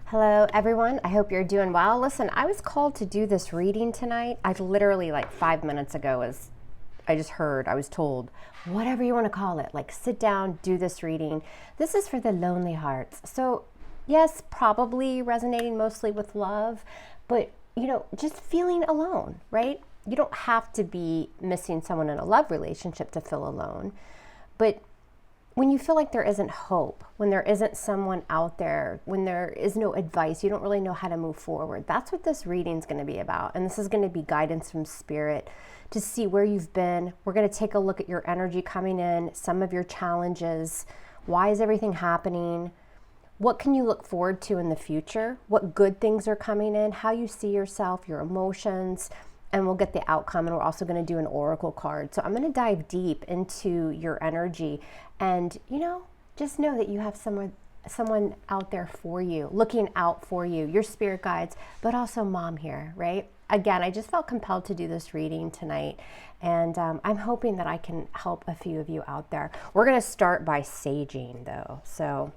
Hello everyone, I hope you're doing well. Listen, I was called to do this reading tonight. I literally like 5 minutes ago I was told, whatever you want to call it, like sit down, do this reading. This is for the lonely hearts. So yes, probably resonating mostly with love, but just feeling alone, right? You don't have to be missing someone in a love relationship to feel alone, but when you feel like there isn't hope, when there isn't someone out there, when there is no advice, you don't really know how to move forward. That's what this reading is going to be about. And this is going to be guidance from spirit to see where you've been. We're going to take a look at your energy coming in, some of your challenges. Why is everything happening? What can you look forward to in the future? What good things are coming in? How you see yourself, your emotions, and we'll get the outcome. And we're also going to do an oracle card. So I'm going to dive deep into your energy. And, just know that you have someone out there for you, looking out for you, your spirit guides, but also mom here, right? Again, I just felt compelled to do this reading tonight. And I'm hoping that I can help a few of you out there. We're going to start by saging, though. So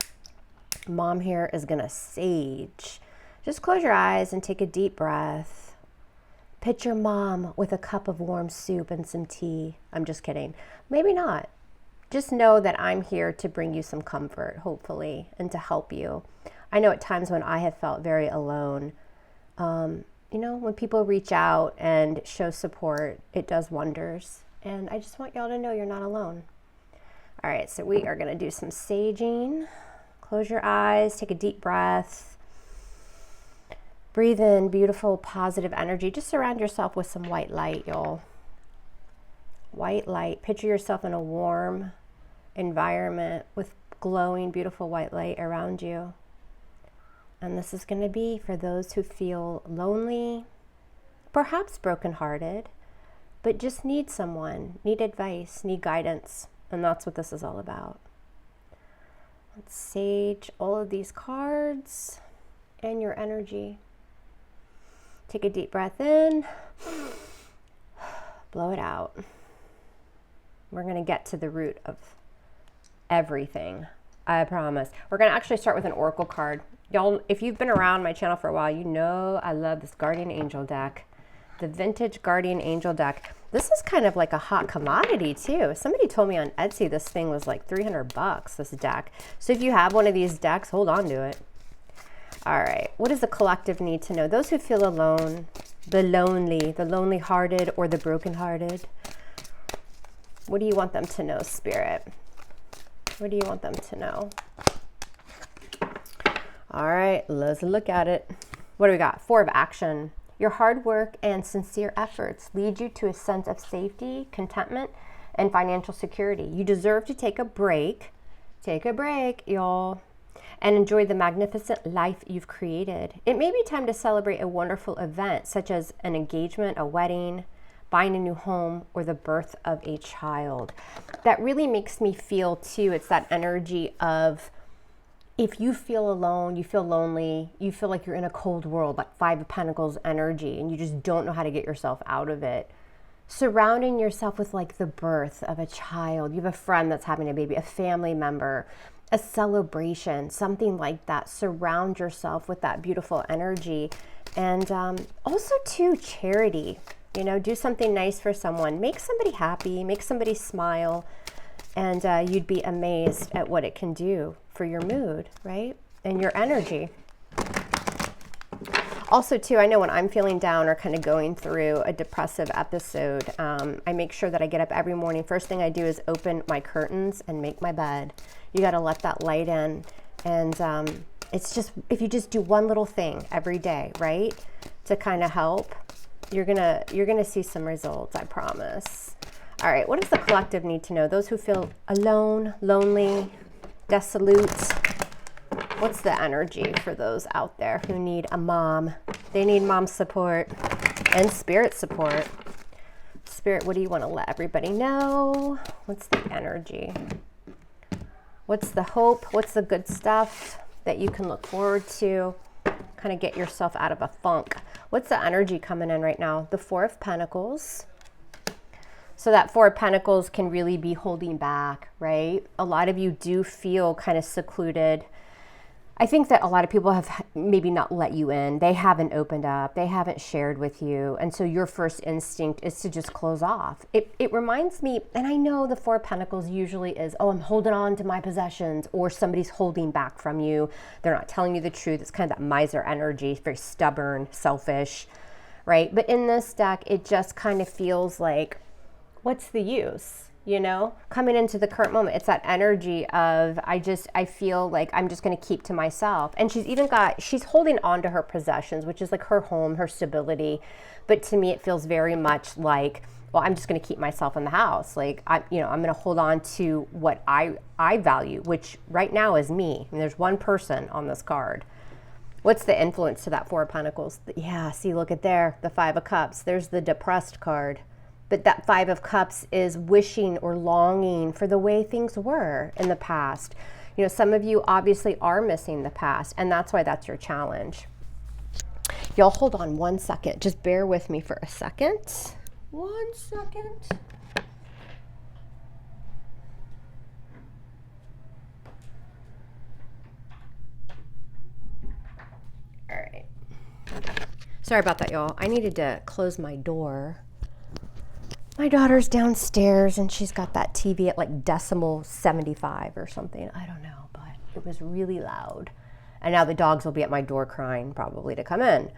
mom here is going to sage. Just close your eyes and take a deep breath. Picture mom with a cup of warm soup and some tea. I'm just kidding. Maybe not. Just know that I'm here to bring you some comfort, hopefully, and to help you. I know at times when I have felt very alone, when people reach out and show support, it does wonders. And I just want y'all to know you're not alone. All right, so we are going to do some saging. Close your eyes, take a deep breath. Breathe in beautiful, positive energy. Just surround yourself with some white light, y'all. White light. Picture yourself in a warm environment with glowing, beautiful white light around you. And this is going to be for those who feel lonely, perhaps brokenhearted, but just need someone, need advice, need guidance. And that's what this is all about. Let's sage all of these cards and your energy. Take a deep breath in, blow it out. We're going to get to the root of everything, I promise. We're going to actually start with an oracle card. Y'all, if you've been around my channel for a while, you know I love this Guardian Angel deck, the vintage Guardian Angel deck. This is kind of like a hot commodity too. Somebody told me on Etsy this thing was like $300, this deck. So if you have one of these decks, hold on to it. All right, what does the collective need to know? Those who feel alone, the lonely hearted, or the brokenhearted. What do you want them to know, Spirit? What do you want them to know? All right, let's look at it. What do we got? 4 of action. Your hard work and sincere efforts lead you to a sense of safety, contentment, and financial security. You deserve to take a break. Take a break, y'all, and enjoy the magnificent life you've created. It may be time to celebrate a wonderful event, such as an engagement, a wedding, buying a new home, or the birth of a child. That really makes me feel too, it's that energy of, if you feel alone, you feel lonely, you feel like you're in a cold world, like 5 of Pentacles energy, and you just don't know how to get yourself out of it. Surrounding yourself with like the birth of a child, you have a friend that's having a baby, a family member, a celebration, something like that. Surround yourself with that beautiful energy. And also too, charity. Do something nice for someone. Make somebody happy, make somebody smile, and you'd be amazed at what it can do for your mood, right? And your energy. Also too, I know when I'm feeling down or kind of going through a depressive episode, I make sure that I get up every morning. First thing I do is open my curtains and make my bed. You got to let that light in. And it's just, if you just do one little thing every day, right, to kind of help, you're gonna see some results, I promise. All right, what does the collective need to know? Those who feel alone, lonely, desolate. What's the energy for those out there who need a mom? They need mom support and spirit support. Spirit, what do you want to let everybody know? What's the energy? What's the hope? What's the good stuff that you can look forward to? Kind of get yourself out of a funk. What's the energy coming in right now? The 4 of Pentacles. So that 4 of Pentacles can really be holding back, right? A lot of you do feel kind of secluded. I think that a lot of people have maybe not let you in. They haven't opened up. They haven't shared with you. And so your first instinct is to just close off. It reminds me, and I know the Four of Pentacles usually is, oh, I'm holding on to my possessions, or somebody's holding back from you. They're not telling you the truth. It's kind of that miser energy, very stubborn, selfish, right? But in this deck, it just kind of feels like, what's the use? You know, coming into the current moment, it's that energy of, I feel like I'm just going to keep to myself. And she's holding on to her possessions, which is like her home, her stability. But to me, it feels very much like, well, I'm just going to keep myself in the house. Like, I'm going to hold on to what I value, which right now is me. And there's one person on this card. What's the influence to that Four of Pentacles? Yeah, see, look at there, the Five of Cups. There's the depressed card. But that Five of Cups is wishing or longing for the way things were in the past. You know, some of you obviously are missing the past, and that's why that's your challenge. Y'all hold on 1 second. Just bear with me for a second. 1 second. All right. Sorry about that, y'all. I needed to close my door. My daughter's downstairs and she's got that TV at like decimal 75 or something. I don't know, but it was really loud. And now the dogs will be at my door crying probably to come in.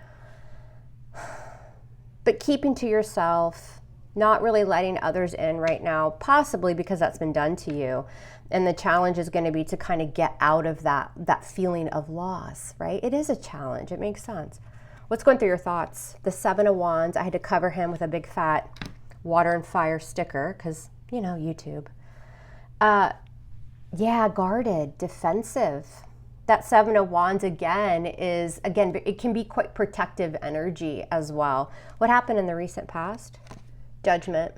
But keeping to yourself, not really letting others in right now, possibly because that's been done to you. And the challenge is going to be to kind of get out of that feeling of loss, right? It is a challenge. It makes sense. What's going through your thoughts? The Seven of Wands, I had to cover him with a big fat water and fire sticker because, you know, YouTube. Yeah, guarded, defensive. That Seven of Wands again, it can be quite protective energy as well. What happened in the recent past? Judgment,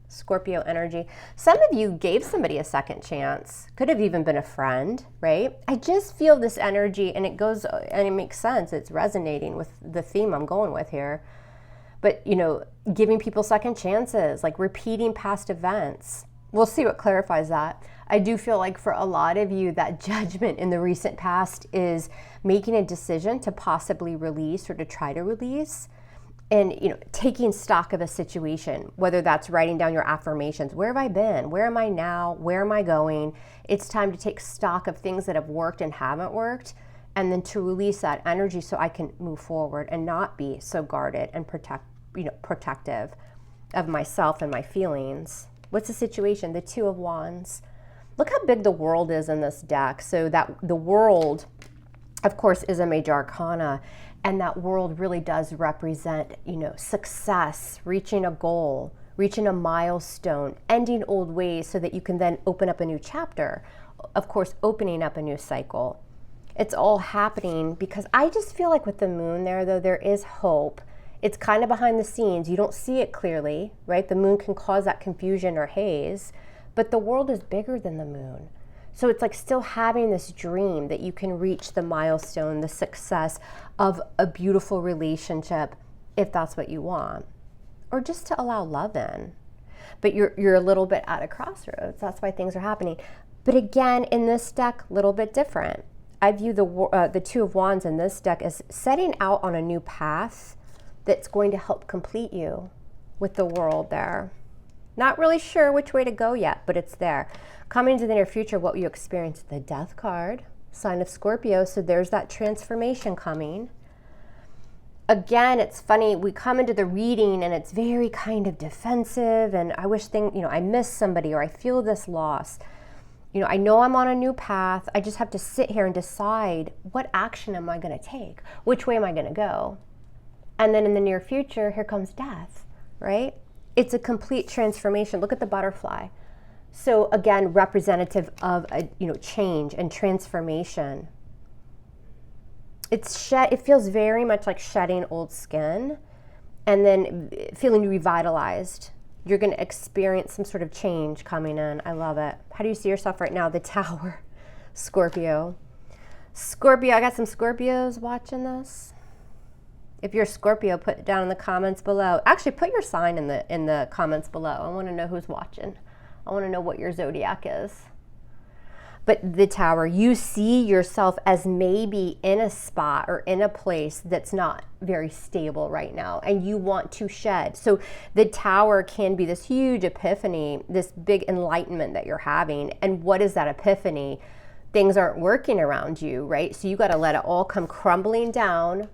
Scorpio energy. Some of you gave somebody a second chance. Could have even been a friend, right? I just feel this energy and it makes sense. It's resonating with the theme I'm going with here. But, you know, giving people second chances, like repeating past events. We'll see what clarifies that. I do feel like for a lot of you, that judgment in the recent past is making a decision to possibly release or to try to release. And, you know, taking stock of a situation, whether that's writing down your affirmations. Where have I been? Where am I now? Where am I going? It's time to take stock of things that have worked and haven't worked. And then to release that energy so I can move forward and not be so guarded and protective of myself and my feelings. What's the situation? The Two of Wands. Look how big the world is in this deck. So that the world, of course, is a major arcana, and that world really does represent, you know, success, reaching a goal, reaching a milestone, ending old ways so that you can then open up a new chapter. Of course, opening up a new cycle. It's all happening because I just feel like with the moon there, though, there is hope. It's kind of behind the scenes. You don't see it clearly, right? The moon can cause that confusion or haze, but the world is bigger than the moon. So it's like still having this dream that you can reach the milestone, the success of a beautiful relationship, if that's what you want, or just to allow love in. But you're a little bit at a crossroads. That's why things are happening. But again, in this deck, a little bit different. I view the Two of Wands in this deck as setting out on a new path that's going to help complete you with the world there. Not really sure which way to go yet, but it's there. Coming into the near future, what you experience, the Death card, sign of Scorpio, so there's that transformation coming. Again, it's funny, we come into the reading and it's very kind of defensive and I wish I miss somebody or I feel this loss. You know, I know I'm on a new path. I just have to sit here and decide what action am I going to take? Which way am I going to go? And then in the near future, here comes death, right? It's a complete transformation. Look at the butterfly. So again, representative of a change and transformation. It feels very much like shedding old skin and then feeling revitalized. You're going to experience some sort of change coming in. I love it. How do you see yourself right now? The Tower, Scorpio. Scorpio, I got some Scorpios watching this. If you're a Scorpio, put it down in the comments below. Actually, put your sign in the comments below. I want to know who's watching. I want to know what your zodiac is. But the Tower, you see yourself as maybe in a spot or in a place that's not very stable right now, and you want to shed. So the Tower can be this huge epiphany, this big enlightenment that you're having. And what is that epiphany? Things aren't working around you, right? So you got to let it all come crumbling down.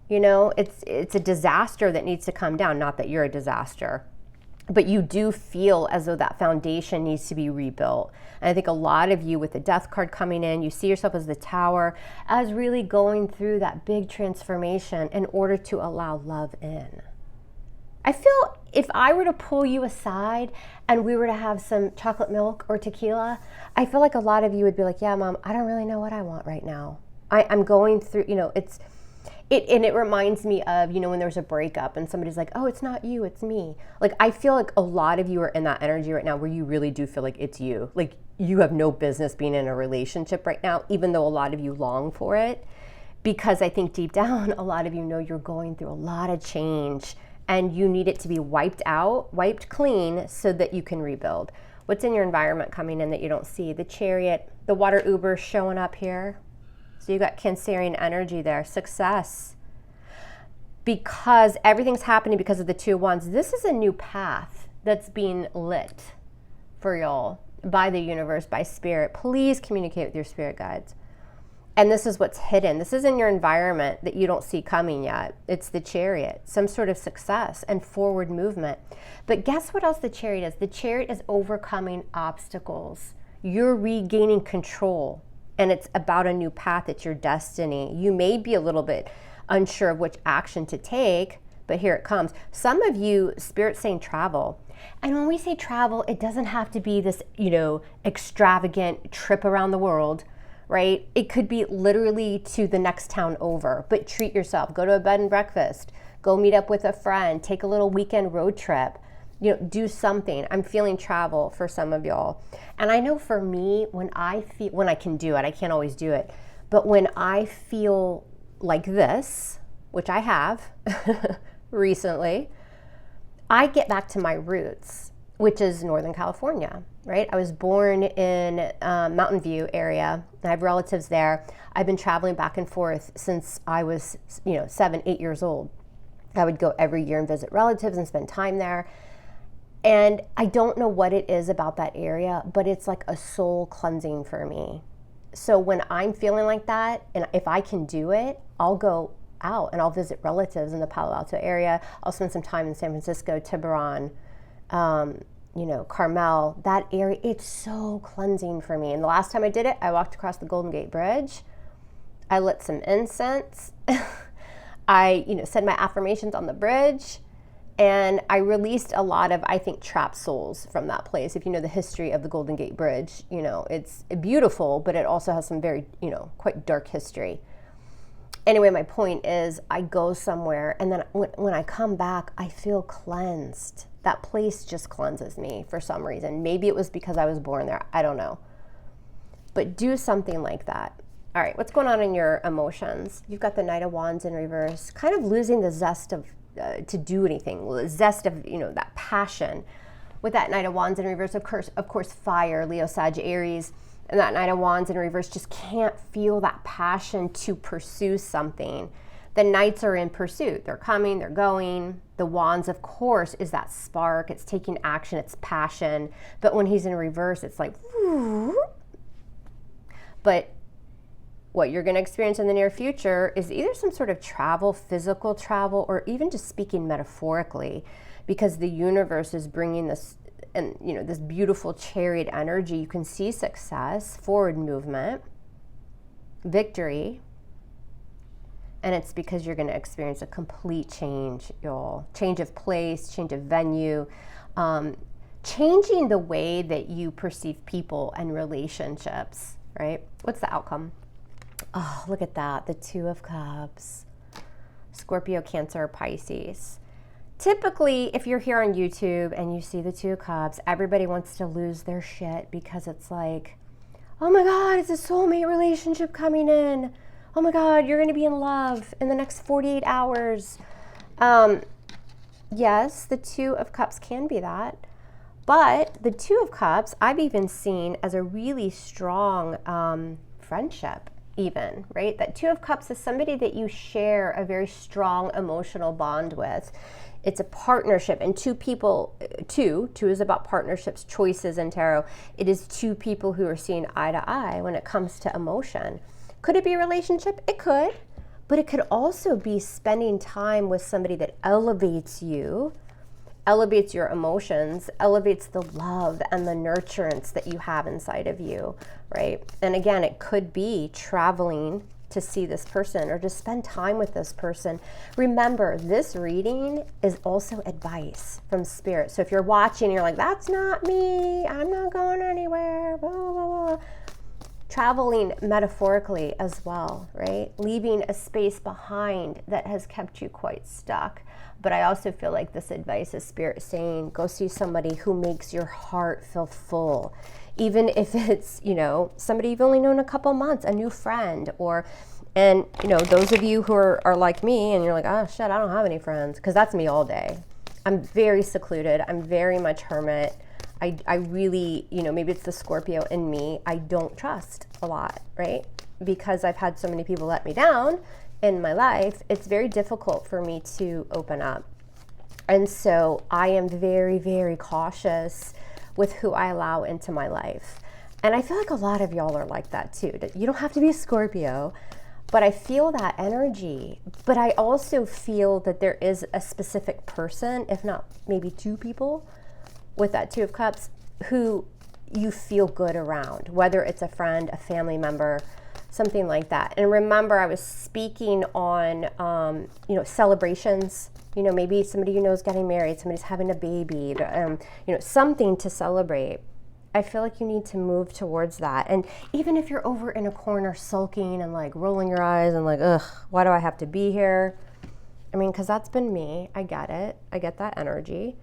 You know, it's a disaster that needs to come down. Not that you're a disaster, but you do feel as though that foundation needs to be rebuilt. And I think a lot of you with the Death card coming in, you see yourself as the Tower, as really going through that big transformation in order to allow love in. I feel if I were to pull you aside and we were to have some chocolate milk or tequila, I feel like a lot of you would be like, yeah, Mom, I don't really know what I want right now. I'm going through, you know, and it reminds me of, you know, when there's a breakup and somebody's like, oh, it's not you, it's me. Like, I feel like a lot of you are in that energy right now where you really do feel like it's you. Like, you have no business being in a relationship right now, even though a lot of you long for it. Because I think deep down, a lot of you know you're going through a lot of change and you need it to be wiped out, wiped clean so that you can rebuild. What's in your environment coming in that you don't see? The Chariot, the water Uber showing up here. So you got Cancerian energy there, success. Because everything's happening because of the Two of Wands. This is a new path that's being lit for y'all by the universe, by spirit. Please communicate with your spirit guides. And this is what's hidden. This is in your environment that you don't see coming yet. It's the Chariot, some sort of success and forward movement. But guess what else the Chariot is? The Chariot is overcoming obstacles. You're regaining control. And it's about a new path. It's your destiny. You may be a little bit unsure of which action to take, but here it comes. Some of you, Spirit's saying travel. And when we say travel, it doesn't have to be this, you know, extravagant trip around the world, right? It could be literally to the next town over, but treat yourself. Go to a bed and breakfast. Go meet up with a friend. Take a little weekend road trip. You know, do something. I'm feeling travel for some of y'all. And I know for me, when I can do it, I can't always do it, but when I feel like this, which I have recently, I get back to my roots, which is Northern California, right? I was born in Mountain View area. I have relatives there. I've been traveling back and forth since I was, 7, 8 years old. I would go every year and visit relatives and spend time there. And I don't know what it is about that area, but it's like a soul cleansing for me. So when I'm feeling like that, and if I can do it, I'll go out and I'll visit relatives in the Palo Alto area. I'll spend some time in San Francisco, Tiburon, Carmel, that area. It's so cleansing for me. And the last time I did it, I walked across the Golden Gate Bridge. I lit some incense. I, said my affirmations on the bridge. And I released a lot of, I think, trapped souls from that place. If you know the history of the Golden Gate Bridge, it's beautiful, but it also has some very, quite dark history. Anyway, my point is I go somewhere and then when I come back, I feel cleansed. That place just cleanses me for some reason. Maybe it was because I was born there. I don't know. But do something like that. All right, what's going on in your emotions? You've got the Knight of Wands in reverse, kind of losing the zest of to do anything, the zest of that passion. With that Knight of Wands in reverse, of course, fire, Leo, Sag, Aries, and that Knight of Wands in reverse just can't feel that passion to pursue something. The Knights are in pursuit. They're coming, they're going. The Wands, of course, is that spark. It's taking action, it's passion. But when he's in reverse, it's like, whoo. But what you're going to experience in the near future is either some sort of travel, physical travel, or even just speaking metaphorically, because the universe is bringing this, and this beautiful Chariot energy. You can see success, forward movement, victory, and it's because you're going to experience a complete change, y'all. Change of place, change of venue, changing the way that you perceive people and relationships, right? What's the outcome? Oh, look at that. The Two of Cups. Scorpio, Cancer, Pisces. Typically, if you're here on YouTube and you see the Two of Cups, everybody wants to lose their shit because it's like, oh my God, it's a soulmate relationship coming in. Oh my God, you're going to be in love in the next 48 hours. Yes, the Two of Cups can be that. But the Two of Cups, I've even seen as a really strong friendship even, right? That Two of Cups is somebody that you share a very strong emotional bond with. It's a partnership, and two is about partnerships, choices in tarot. It is two people who are seeing eye to eye when it comes to emotion. Could it be a relationship? It could, but it could also be spending time with somebody that elevates you, elevates your emotions, elevates the love and the nurturance that you have inside of you, right? And again, it could be traveling to see this person or just spend time with this person. Remember, this reading is also advice from spirit. So if you're watching, you're like, that's not me, I'm not going anywhere, blah, blah, blah. Traveling metaphorically as well, right? Leaving a space behind that has kept you quite stuck. But I also feel like this advice is spirit saying, go see somebody who makes your heart feel full. Even if it's, somebody you've only known a couple months, a new friend, and those of you who are like me and you're like, oh shit, I don't have any friends, because that's me all day. I'm very secluded. I'm very much hermit. I really, maybe it's the Scorpio in me. I don't trust a lot, right? Because I've had so many people let me down in my life, it's very difficult for me to open up. And so I am very, very cautious with who I allow into my life. And I feel like a lot of y'all are like that too. You don't have to be a Scorpio, but I feel that energy. But I also feel that there is a specific person, if not maybe two people, with that Two of Cups, who you feel good around, whether it's a friend, a family member, something like that. And remember, I was speaking on, celebrations. Maybe somebody you know is getting married, somebody's having a baby, something to celebrate. I feel like you need to move towards that. And even if you're over in a corner sulking and like rolling your eyes and like, ugh, why do I have to be here? I mean, because that's been me. I get it. I get that energy.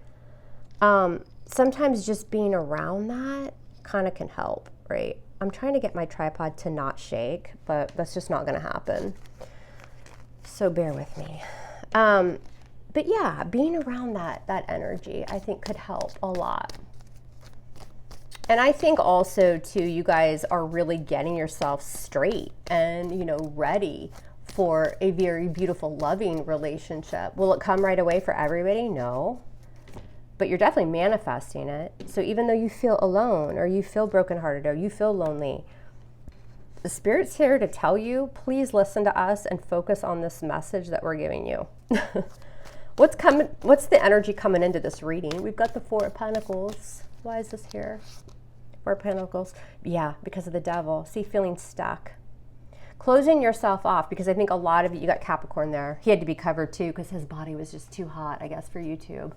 Sometimes just being around that kind of can help, right? I'm trying to get my tripod to not shake, but that's just not going to happen. So bear with me. But yeah, being around that energy, I think could help a lot. And I think also too, you guys are really getting yourself straight and, ready for a very beautiful, loving relationship. Will it come right away for everybody? No. But you're definitely manifesting it. So even though you feel alone or you feel brokenhearted or you feel lonely, the Spirit's here to tell you, please listen to us and focus on this message that we're giving you. What's the energy coming into this reading? We've got the Four of Pentacles. Why is this here? Four of Pentacles. Yeah, because of the Devil. See, feeling stuck. Closing yourself off, because I think a lot of you got Capricorn there. He had to be covered too because his body was just too hot, I guess, for YouTube.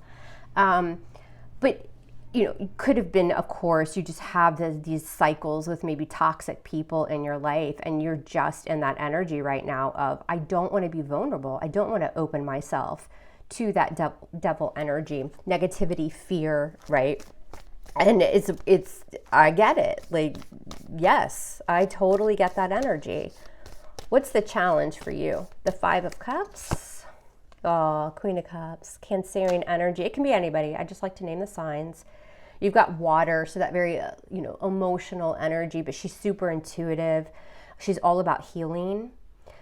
But it could have been, of course, you just have these cycles with maybe toxic people in your life, and you're just in that energy right now of, I don't want to be vulnerable. I don't want to open myself to that devil energy, negativity, fear, right? And I get it. Like, yes, I totally get that energy. What's the challenge for you? The Five of Cups. Oh, Queen of Cups, Cancerian energy. It can be anybody. I just like to name the signs. You've got water, so that very, emotional energy, but she's super intuitive. She's all about healing.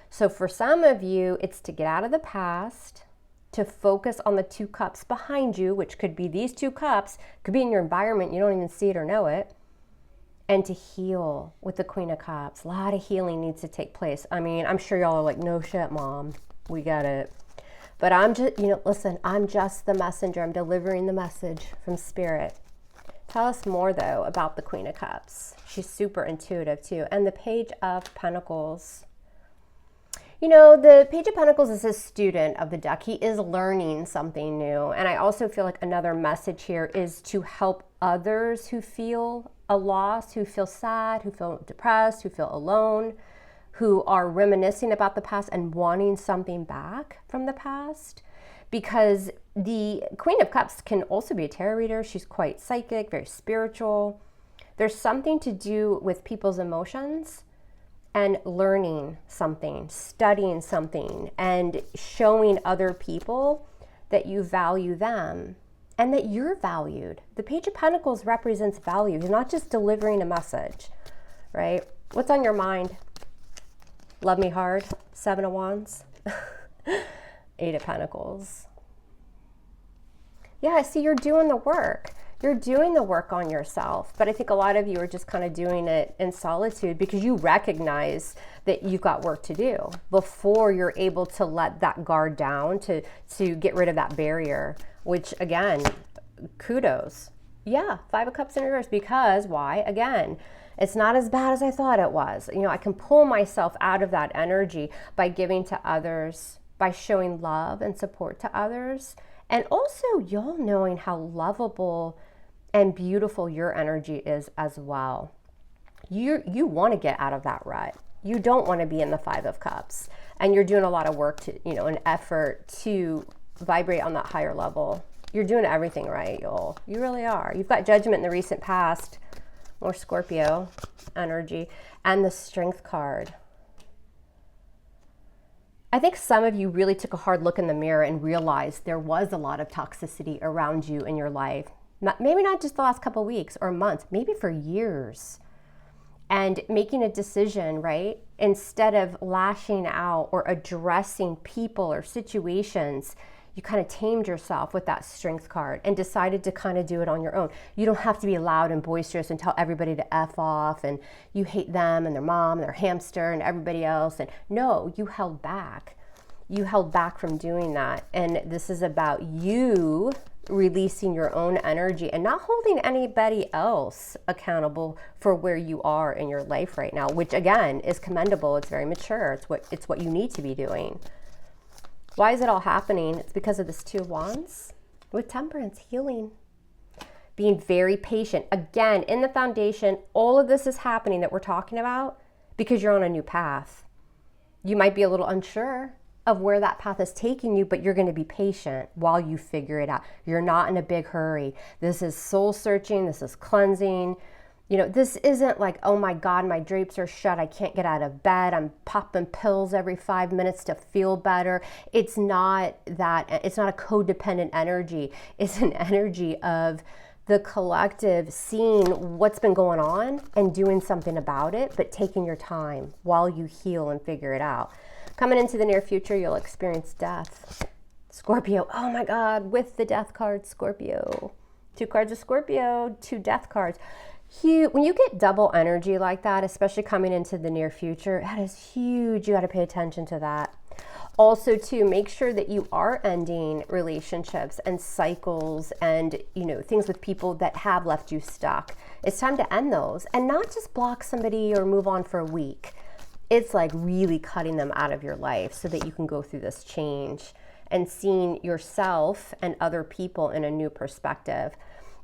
So for some of you, it's to get out of the past, to focus on the two cups behind you, which could be these two cups, could be in your environment, you don't even see it or know it, and to heal with the Queen of Cups. A lot of healing needs to take place. I mean, I'm sure y'all are like, no shit, Mom, we get it. But I'm just, listen, I'm just the messenger. I'm delivering the message from Spirit. Tell us more, though, about the Queen of Cups. She's super intuitive, too. And the Page of Pentacles. The Page of Pentacles is a student of the deck. He is learning something new. And I also feel like another message here is to help others who feel a loss, who feel sad, who feel depressed, who feel alone, who are reminiscing about the past and wanting something back from the past. Because the Queen of Cups can also be a tarot reader. She's quite psychic, very spiritual. There's something to do with people's emotions and learning something, studying something, and showing other people that you value them and that you're valued. The Page of Pentacles represents value. You're not just delivering a message, right? What's on your mind? Love me hard. 7 of Wands. 8 of Pentacles. Yeah, see, you're doing the work. You're doing the work on yourself. But I think a lot of you are just kind of doing it in solitude because you recognize that you've got work to do before you're able to let that guard down, to get rid of that barrier, which again, kudos. Yeah, 5 of Cups in reverse, because why? Again, it's not as bad as I thought it was. You know, I can pull myself out of that energy by giving to others, by showing love and support to others. And also y'all knowing how lovable and beautiful your energy is as well. You want to get out of that rut. You don't want to be in the 5 of Cups. And you're doing a lot of work to, you know, an effort to vibrate on that higher level. You're doing everything right, y'all. You really are. You've got Judgment in the recent past, more Scorpio energy, and the Strength card. I think some of you really took a hard look in the mirror and realized there was a lot of toxicity around you in your life. Maybe not just the last couple of weeks or months, maybe for years. And making a decision, right? Instead of lashing out or addressing people or situations, you kind of tamed yourself with that Strength card and decided to kind of do it on your own. You don't have to be loud and boisterous and tell everybody to F off and you hate them and their mom and their hamster and everybody else. And no, you held back. You held back from doing that. And this is about you releasing your own energy and not holding anybody else accountable for where you are in your life right now, which again is commendable. It's very mature. It's what you need to be doing. Why is it all happening? It's because of this 2 of Wands with Temperance, healing, being very patient. Again, in the foundation, all of this is happening that we're talking about because you're on a new path. You might be a little unsure of where that path is taking you, but you're going to be patient while you figure it out. You're not in a big hurry. This is soul searching. This is cleansing. You know, this isn't like, oh my God, my drapes are shut. I can't get out of bed. I'm popping pills every 5 minutes to feel better. It's not that. It's not a codependent energy. It's an energy of the collective seeing what's been going on and doing something about it, but taking your time while you heal and figure it out. Coming into the near future, you'll experience death. Scorpio, oh my God, with the Death card, Scorpio. 2 cards of Scorpio, 2 Death cards. When you get double energy like that, especially coming into the near future, that is huge. You got to pay attention to that. Also, too, make sure that you are ending relationships and cycles and, you know, things with people that have left you stuck. It's time to end those and not just block somebody or move on for a week. It's like really cutting them out of your life so that you can go through this change and seeing yourself and other people in a new perspective.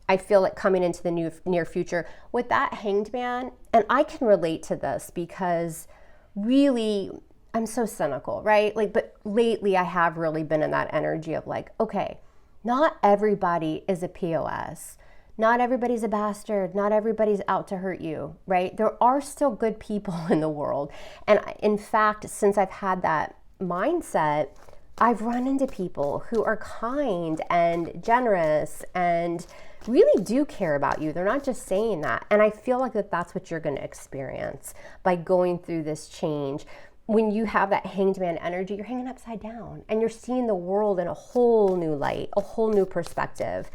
I feel like coming into the near future with that Hanged Man, and I can relate to this because really I'm so cynical, right? Like, but lately I have really been in that energy of like, okay, not everybody is a POS. Not everybody's a bastard. Not everybody's out to hurt you, right? There are still good people in the world. And in fact, since I've had that mindset, I've run into people who are kind and generous and really do care about you. They're not just saying that. And I feel like that's what you're going to experience by going through this change. When you have that Hanged Man energy, you're hanging upside down and you're seeing the world in a whole new light, a whole new perspective.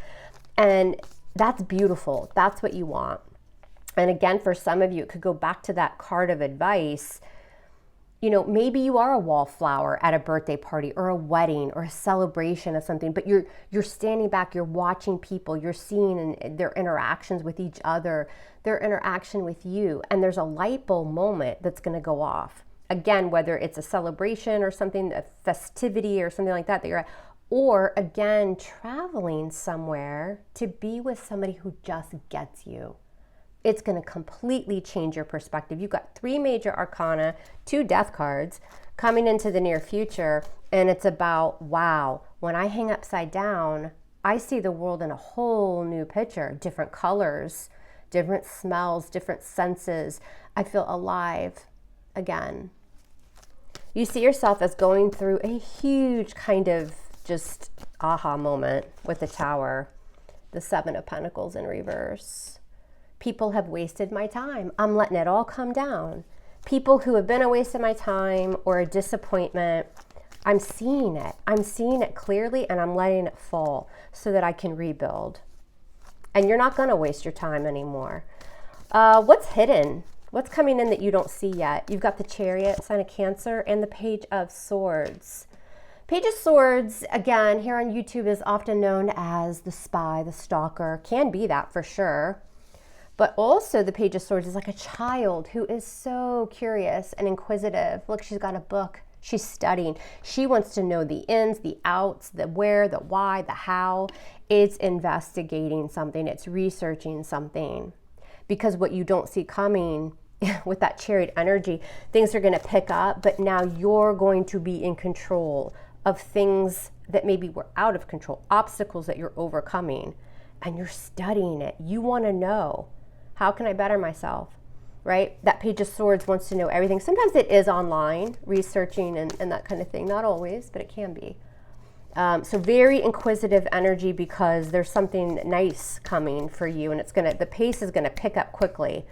And that's beautiful. That's what you want. And again, for some of you, it could go back to that card of advice. You know, maybe you are a wallflower at a birthday party or a wedding or a celebration of something, but you're standing back, you're watching people, you're seeing their interactions with each other, their interaction with you, and there's a light bulb moment that's going to go off. Again, whether it's a celebration or something, a festivity or something like that you're at, or again, traveling somewhere to be with somebody who just gets you. It's going to completely change your perspective. You've got 3 major arcana, 2 death cards coming into the near future. And it's about, wow, when I hang upside down, I see the world in a whole new picture, different colors, different smells, different senses. I feel alive again. You see yourself as going through a huge kind of just aha moment with the Tower. The Seven of Pentacles in reverse. People have wasted my time. I'm letting it all come down. People who have been a waste of my time or a disappointment, I'm seeing it. I'm seeing it clearly, and I'm letting it fall so that I can rebuild. And you're not going to waste your time anymore. What's hidden? What's coming in that you don't see yet? You've got the Chariot, sign of Cancer, and the Page of Swords. Page of Swords, again, here on YouTube is often known as the spy, the stalker. Can be that for sure. But also the Page of Swords is like a child who is so curious and inquisitive. Look, she's got a book. She's studying. She wants to know the ins, the outs, the where, the why, the how. It's investigating something. It's researching something. Because what you don't see coming with that Chariot energy, things are going to pick up, but now you're going to be in control of things that maybe were out of control, obstacles that you're overcoming, and you're studying it. You want to know, how can I better myself, right? That Page of Swords wants to know everything. Sometimes it is online, researching and that kind of thing. Not always, but it can be. So very inquisitive energy, because there's something nice coming for you, and the pace is gonna pick up quickly,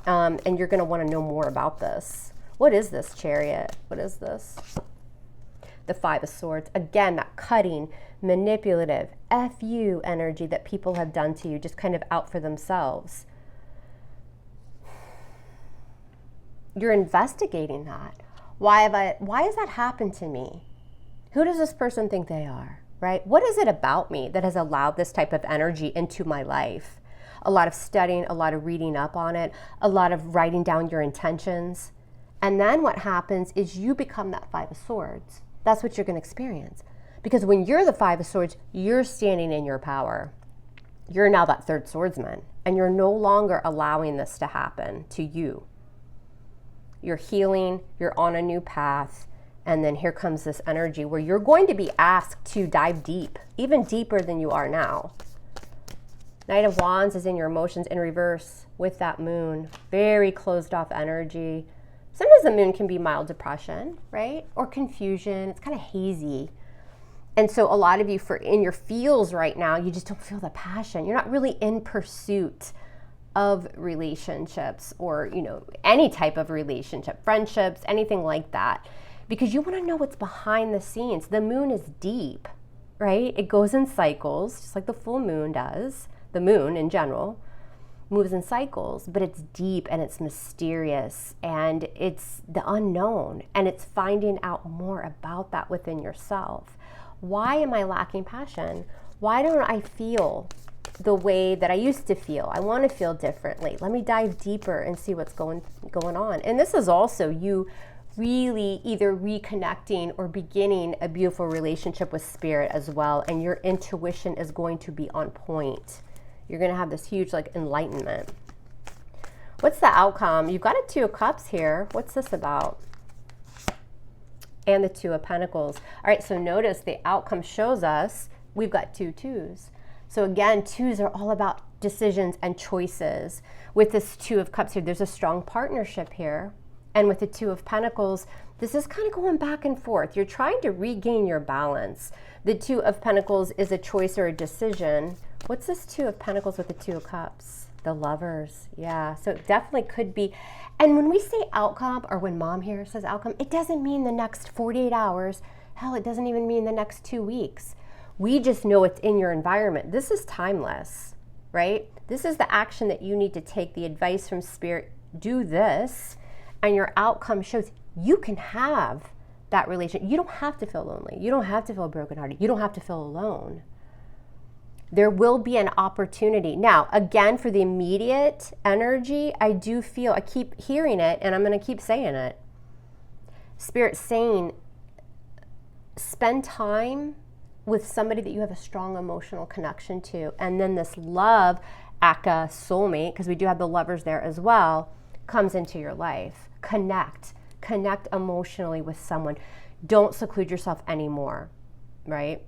and you're gonna want to know more about this. What is this, Chariot? What is this? The Five of Swords. Again, that cutting, manipulative, F-you energy that people have done to you, just kind of out for themselves. You're investigating that. Why has that happened to me? Who does this person think they are, right? What is it about me that has allowed this type of energy into my life? A lot of studying, a lot of reading up on it, a lot of writing down your intentions. And then what happens is you become that Five of Swords. That's what you're going to experience. Because when you're the Five of Swords, you're standing in your power. You're now that third swordsman, and you're no longer allowing this to happen to you. You're healing, you're on a new path, and then here comes this energy where you're going to be asked to dive deep, even deeper than you are now. Knight of Wands is in your emotions in reverse with that moon. Very closed off energy. Sometimes the moon can be mild depression, right? Or confusion. It's kind of hazy. And so a lot of you, in your feels right now, you just don't feel the passion. You're not really in pursuit of relationships, or any type of relationship, friendships, anything like that, because you want to know what's behind the scenes. The moon is deep, right? It goes in cycles, just like the full moon does. The moon in general moves in cycles, but it's deep and it's mysterious and it's the unknown, and it's finding out more about that within yourself. Why am I lacking passion? Why don't I feel the way that I used to feel? I want to feel differently. Let me dive deeper and see what's going on. And this is also you really either reconnecting or beginning a beautiful relationship with spirit as well. And your intuition is going to be on point. You're going to have this huge enlightenment. What's the outcome? You've got a Two of Cups here. What's this about? And the Two of Pentacles. All right, so notice the outcome shows us we've got two twos. So again, twos are all about decisions and choices. With this Two of Cups here, there's a strong partnership here. And with the Two of Pentacles, this is kind of going back and forth. You're trying to regain your balance. The Two of Pentacles is a choice or a decision. What's this Two of Pentacles with the Two of Cups? The Lovers. Yeah, so it definitely could be. And when we say outcome, or when Mom here says outcome, it doesn't mean the next 48 hours. Hell, it doesn't even mean the next 2 weeks. We just know it's in your environment. This is timeless, right? This is the action that you need to take, the advice from Spirit. Do this, and your outcome shows you can have that relationship. You don't have to feel lonely. You don't have to feel brokenhearted. You don't have to feel alone. There will be an opportunity. Now, again, for the immediate energy, I keep hearing it, and I'm going to keep saying it. Spirit's saying, spend time with somebody that you have a strong emotional connection to. And then this love, aka soulmate, because we do have the Lovers there as well, comes into your life. Connect emotionally with someone. Don't seclude yourself anymore, right?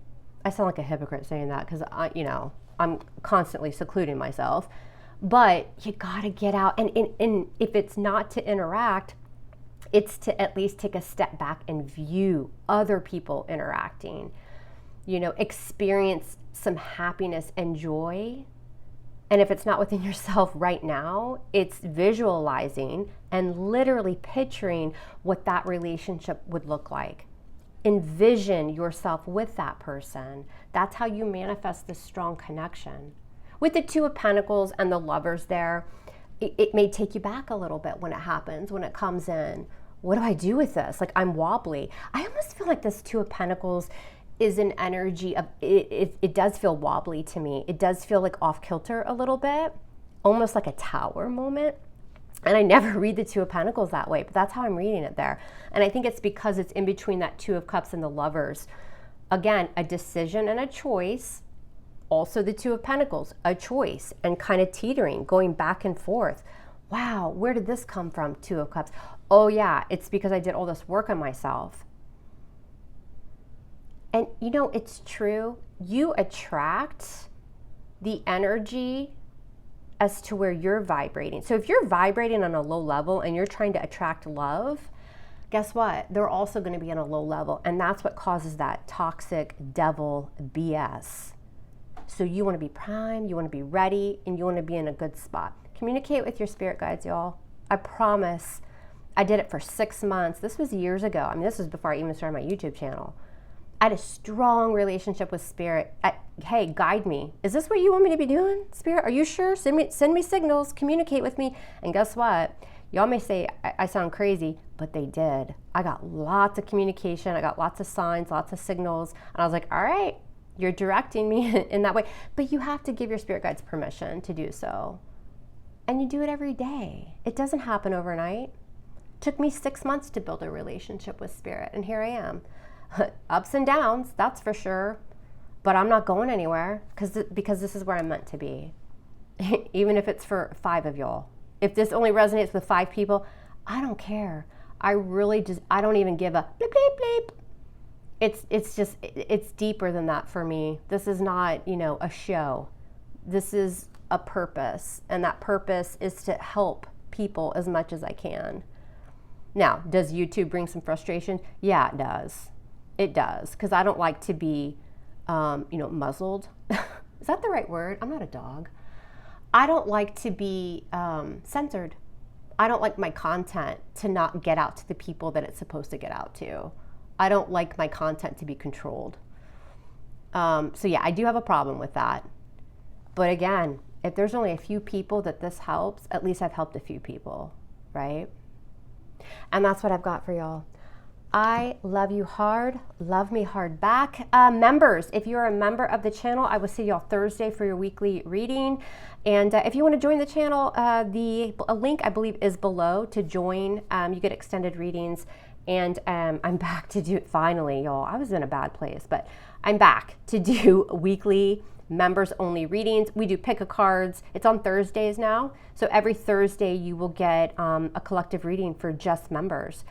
I sound like a hypocrite saying that, because I'm constantly secluding myself. But you gotta get out, and if it's not to interact, it's to at least take a step back and view other people interacting. Experience some happiness and joy. And if it's not within yourself right now, it's visualizing and literally picturing what that relationship would look like. Envision yourself with that person. That's how you manifest this strong connection. With the Two of Pentacles and the Lovers there, it may take you back a little bit when it happens, when it comes in. What do I do with this? Like, I'm wobbly. I almost feel like this Two of Pentacles is an energy of, it does feel wobbly to me. It does feel like off kilter a little bit, almost like a tower moment. And I never read the Two of Pentacles that way, but that's how I'm reading it there. And I think it's because it's in between that Two of Cups and the Lovers. Again, a decision and a choice. Also the Two of Pentacles, a choice, and kind of teetering, going back and forth. Wow, where did this come from, Two of Cups? Oh yeah, it's because I did all this work on myself. And you know, it's true. You attract the energy as to where you're vibrating. So if you're vibrating on a low level and you're trying to attract love, guess what? They're also going to be on a low level. And that's what causes that toxic devil BS. So you want to be primed, you want to be ready, and you want to be in a good spot. Communicate with your spirit guides, y'all. I promise. I did it for 6 months. This was years ago. I mean, this was before I even started my YouTube channel. I had a strong relationship with spirit. Hey, guide me. Is this what you want me to be doing, spirit? Are you sure? Send me signals, communicate with me. And guess what? Y'all may say I sound crazy, but they did. I got lots of communication. I got lots of signs, lots of signals. And I was like, all right, you're directing me in that way. But you have to give your spirit guides permission to do so. And you do it every day. It doesn't happen overnight. It took me 6 months to build a relationship with spirit, and here I am. Ups and downs, that's for sure. But I'm not going anywhere because this is where I'm meant to be. Even if it's for 5 of y'all. If this only resonates with 5 people, I don't care. I don't even give a bleep, bleep, bleep. It's deeper than that for me. This is not, a show. This is a purpose, and that purpose is to help people as much as I can. Now, does YouTube bring some frustration? Yeah, it does. It does, because I don't like to be, muzzled. Is that the right word? I'm not a dog. I don't like to be censored. I don't like my content to not get out to the people that it's supposed to get out to. I don't like my content to be controlled. So yeah, I do have a problem with that. But again, if there's only a few people that this helps, at least I've helped a few people, right? And that's what I've got for y'all. I love you hard. Love me hard back. Members, if you're a member of the channel, I will see y'all Thursday for your weekly reading. And if you want to join the channel, a link I believe is below to join. You get extended readings. And I'm back to do it finally, y'all. I was in a bad place, but I'm back to do weekly members only readings. We do pick a cards. It's on Thursdays now. So every Thursday you will get a collective reading for just members.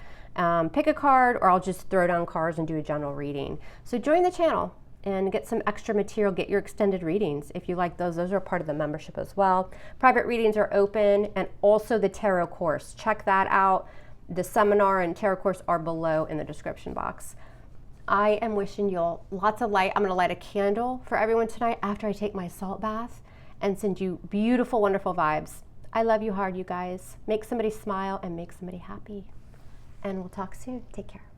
Pick a card, or I'll just throw down cards and do a general reading. So join the channel and get some extra material. Get your extended readings if you like those. Those are part of the membership as well. Private readings are open, and also the tarot course. Check that out. The seminar and tarot course are below in the description box. I am wishing y'all lots of light. I'm going to light a candle for everyone tonight after I take my salt bath and send you beautiful, wonderful vibes. I love you hard, you guys. Make somebody smile and make somebody happy. And we'll talk soon. Take care.